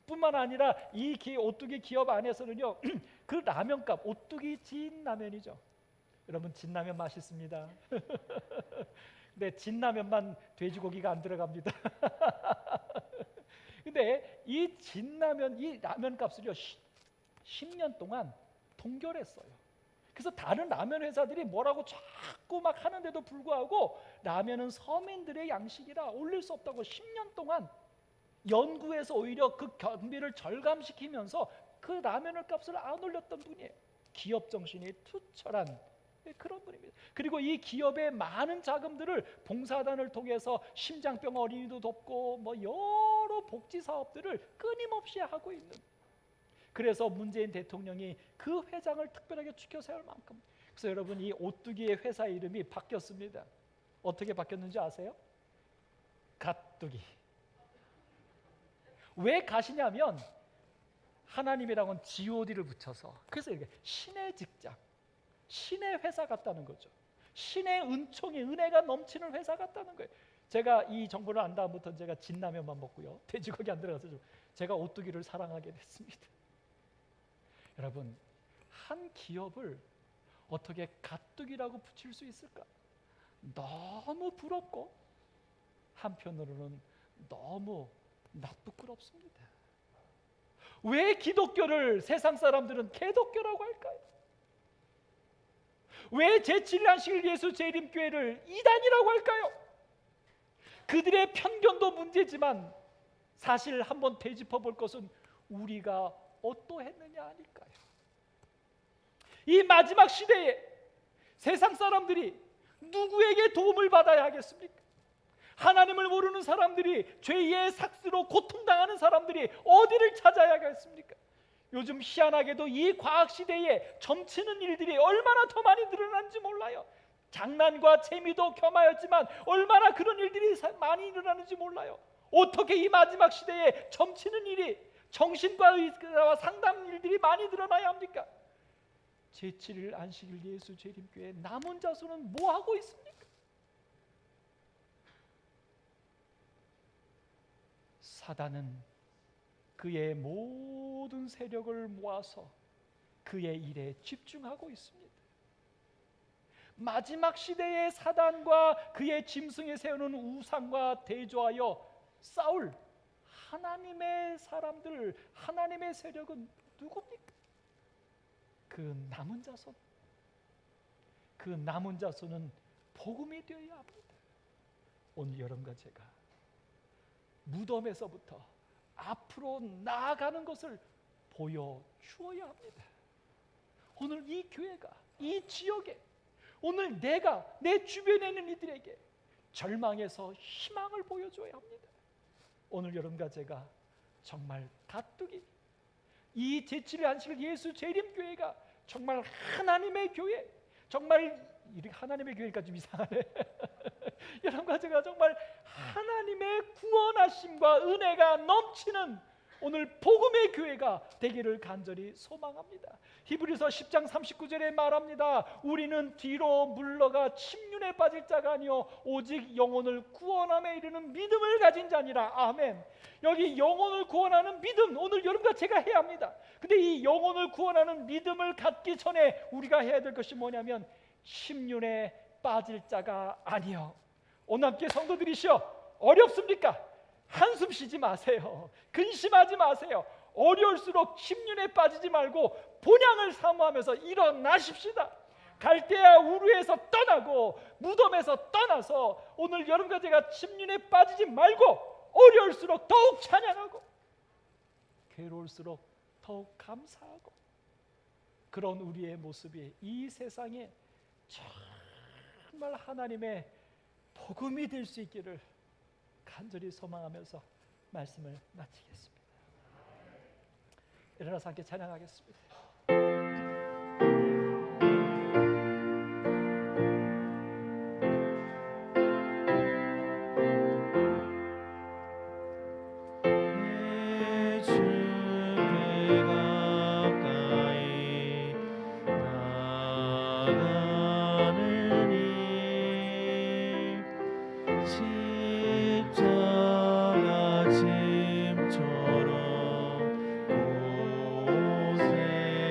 뿐만 아니라 이 오뚜기 기업 안에서는요 그 라면값, 오뚜기 진라면이죠. 여러분 진라면 맛있습니다. 근데 진라면만 돼지고기가 안 들어갑니다. 근데 이 진라면, 이 라면값을요 10년 동안 동결했어요. 그래서 다른 라면 회사들이 뭐라고 자꾸 막 하는데도 불구하고 라면은 서민들의 양식이라 올릴 수 없다고 10년 동안 연구해서 오히려 그 경비를 절감시키면서 그 라면을 값을 안 올렸던 분이에요. 기업 정신이 투철한 그런 분입니다. 그리고 이 기업의 많은 자금들을 봉사단을 통해서 심장병 어린이도 돕고 뭐 여러 복지 사업들을 끊임없이 하고 있는. 그래서 문재인 대통령이 그 회장을 특별하게 추켜 세울 만큼. 그래서 여러분, 이 오뚜기의 회사 이름이 바뀌었습니다. 어떻게 바뀌었는지 아세요? 갓뚜기. 왜 갓이냐면 하나님이랑은 god를 붙여서, 그래서 이렇게 신의 직장, 신의 회사 같다는 거죠. 신의 은총이, 은혜가 넘치는 회사 같다는 거예요. 제가 이 정보를 안 다음부터는 제가 진라면만 먹고요, 돼지고기 안 들어가서 제가 오뚜기를 사랑하게 됐습니다. 여러분, 한 기업을 어떻게 가뜩이라고 붙일 수 있을까? 너무 부럽고 한편으로는 너무 나쁘끄럽습니다. 왜 기독교를 세상 사람들은 개독교라고 할까요? 왜 제7안식일 예수 재림교회를 이단이라고 할까요? 그들의 편견도 문제지만 사실 한번 되짚어 볼 것은 우리가 어떠했느냐 아닐까요? 이 마지막 시대에 세상 사람들이 누구에게 도움을 받아야 하겠습니까? 하나님을 모르는 사람들이, 죄의 삭스로 고통당하는 사람들이 어디를 찾아야 하겠습니까? 요즘 희한하게도 이 과학시대에 점치는 일들이 얼마나 더 많이 늘어나는지 몰라요. 장난과 재미도 겸하였지만 얼마나 그런 일들이 많이 일어나는지 몰라요. 어떻게 이 마지막 시대에 점치는 일이, 정신과 의사와 상담 일들이 많이 늘어나야 합니까? 제7일 안식일 예수 재림교회 남은 자손은 뭐 하고 있습니까? 사단은 그의 모든 세력을 모아서 그의 일에 집중하고 있습니다. 마지막 시대의 사단과 그의 짐승에 세우는 우상과 대조하여 싸울 하나님의 사람들, 하나님의 세력은 누굽니까? 그 남은 자손. 그 남은 자손은 복음이 되어야 합니다. 오늘 여러분과 제가 무덤에서부터 앞으로 나아가는 것을 보여주어야 합니다. 오늘 이 교회가, 이 지역에, 오늘 내가 내 주변에 있는 이들에게 절망에서 희망을 보여줘야 합니다. 오늘 여러분과 제가 정말 가뜩이 이 제7일 안식일 예수 재림교회가 정말 하나님의 교회, 정말 하나님의 교회가 좀 이상하네. 여러분과 제가 정말 하나님의 구원하심과 은혜가 넘치는 오늘 복음의 교회가 되기를 간절히 소망합니다. 히브리서 10장 39절에 말합니다. 우리는 뒤로 물러가 침륜에 빠질 자가 아니요 오직 영혼을 구원함에 이르는 믿음을 가진 자니라. 아멘. 여기 영혼을 구원하는 믿음, 오늘 여러분과 제가 해야 합니다. 근데 이 영혼을 구원하는 믿음을 갖기 전에 우리가 해야 될 것이 뭐냐면 침륜에 빠질 자가 아니요. 오늘 함께 성도들이시여, 어렵습니까? 한숨 쉬지 마세요. 근심하지 마세요. 어려울수록 침륜에 빠지지 말고 본향을 사모하면서 일어나십시다. 갈대아 우르에서 떠나고 무덤에서 떠나서 오늘 여러분과 제가 침륜에 빠지지 말고 어려울수록 더욱 찬양하고 괴로울수록 더욱 감사하고 그런 우리의 모습이 이 세상에 정말 하나님의 복음이 될 수 있기를 간절히 소망하면서 말씀을 마치겠습니다. 일어나서 함께 찬양하겠습니다. 짐처럼 곳에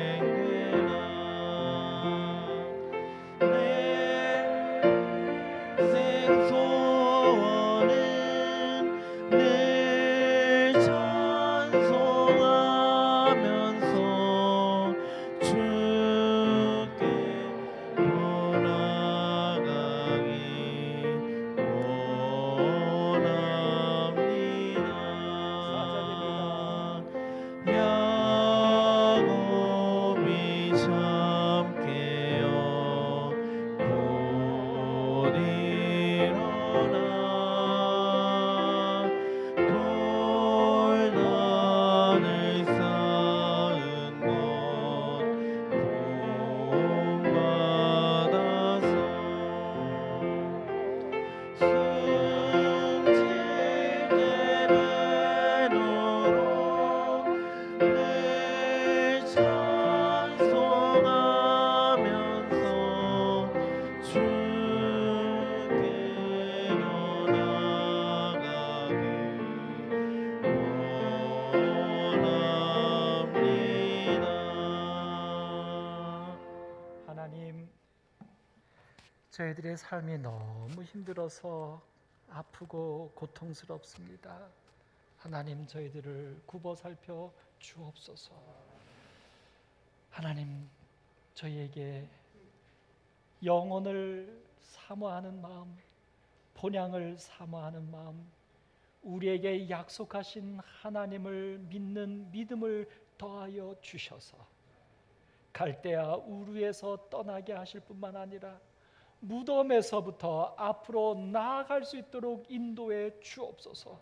저희들의 삶이 너무 힘들어서 아프고 고통스럽습니다. 하나님, 저희들을 굽어 살펴 주옵소서. 하나님, 저희에게 영혼을 사모하는 마음, 본향을 사모하는 마음, 우리에게 약속하신 하나님을 믿는 믿음을 더하여 주셔서 갈대아 우르에서 떠나게 하실 뿐만 아니라 무덤에서부터 앞으로 나아갈 수 있도록 인도해 주옵소서.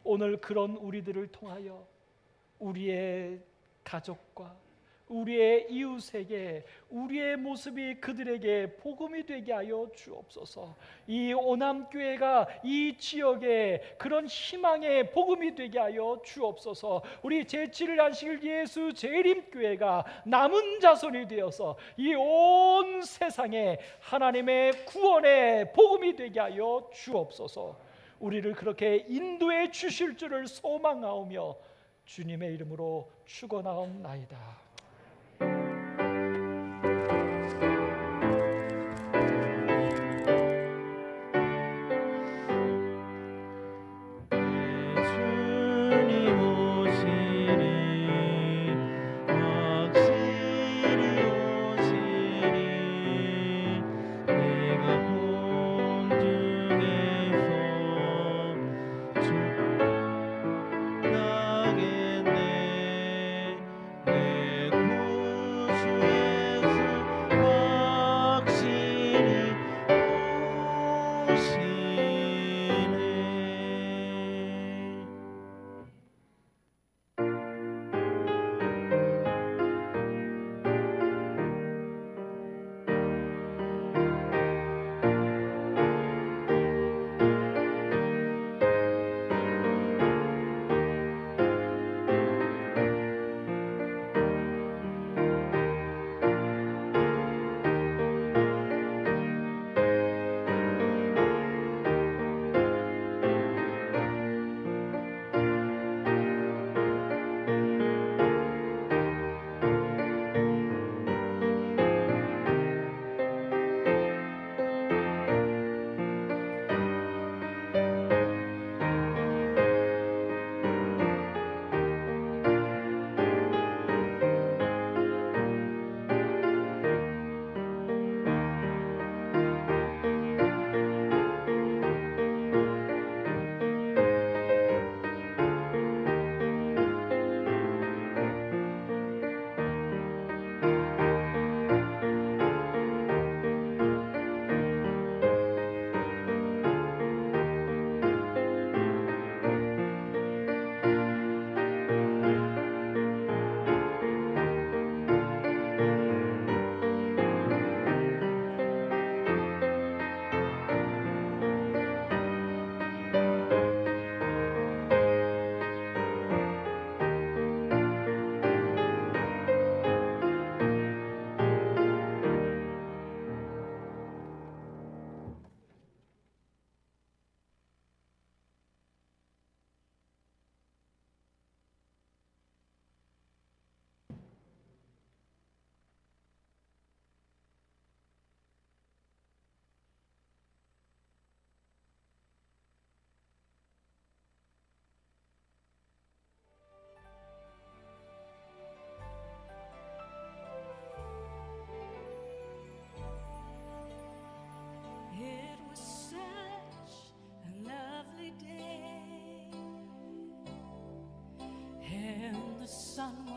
오늘 그런 우리들을 통하여 우리의 가족과 우리의 이웃에게 우리의 모습이 그들에게 복음이 되게 하여 주옵소서. 이 오남교회가 이 지역에 그런 희망의 복음이 되게 하여 주옵소서. 우리 제7일 안식일 예수 재림교회가 남은 자손이 되어서 이 온 세상에 하나님의 구원의 복음이 되게 하여 주옵소서. 우리를 그렇게 인도해 주실 줄을 소망하오며 주님의 이름으로 축원하옵나이다.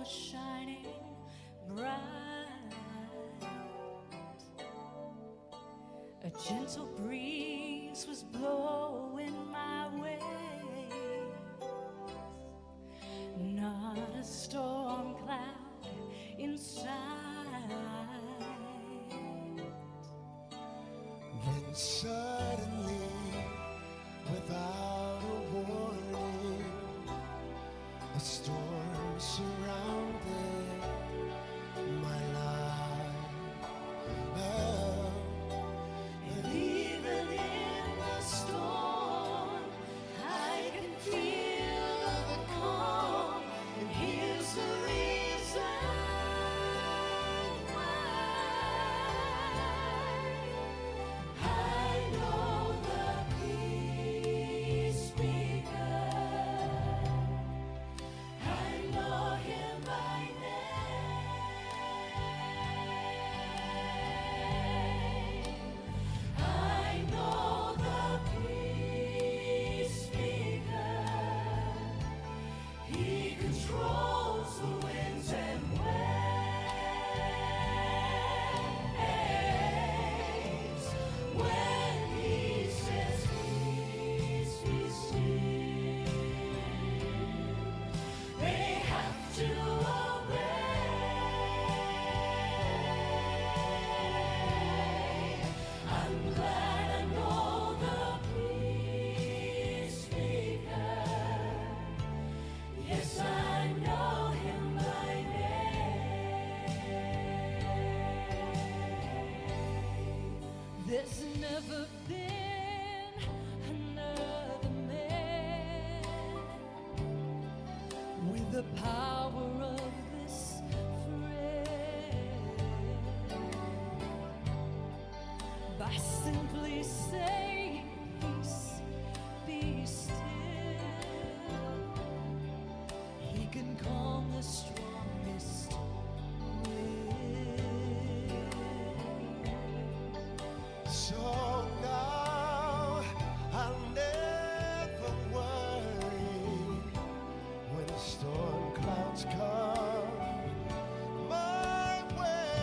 Shining bright, a gentle breeze was blowing my way, not a storm cloud in sight. Then suddenly, without a warning, a storm surrounded my life. Oh, And even in the storm, I can feel the calm. And here's the reason why never been another man with the power of this friend. By simply saying peace, be still, he can calm the strongest will. So now I'll never worry when the storm clouds come my way.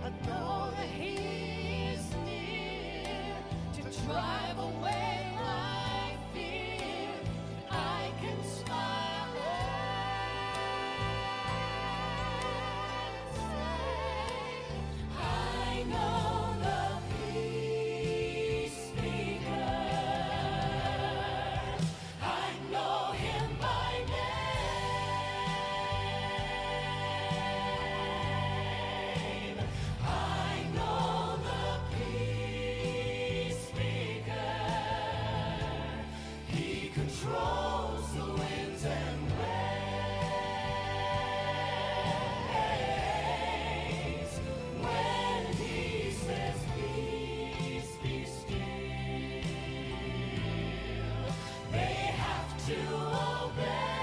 I know that He's near to drive away my fear. I can smile and say, I know the peace speaker. I know him by name. I know the peace speaker. He controls the winds and waves. When he says peace, be still, they have to obey.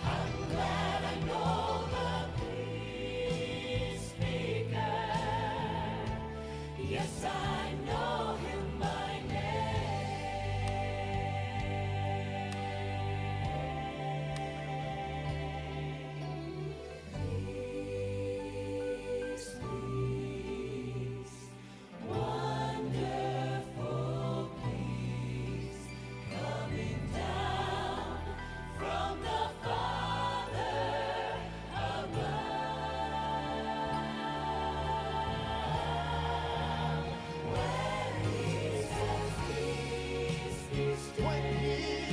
I'm glad I know the peace speaker. Yes, I know him by name. Peace, peace, wonderful peace, coming down from the Father above. When he says peace, be still. when he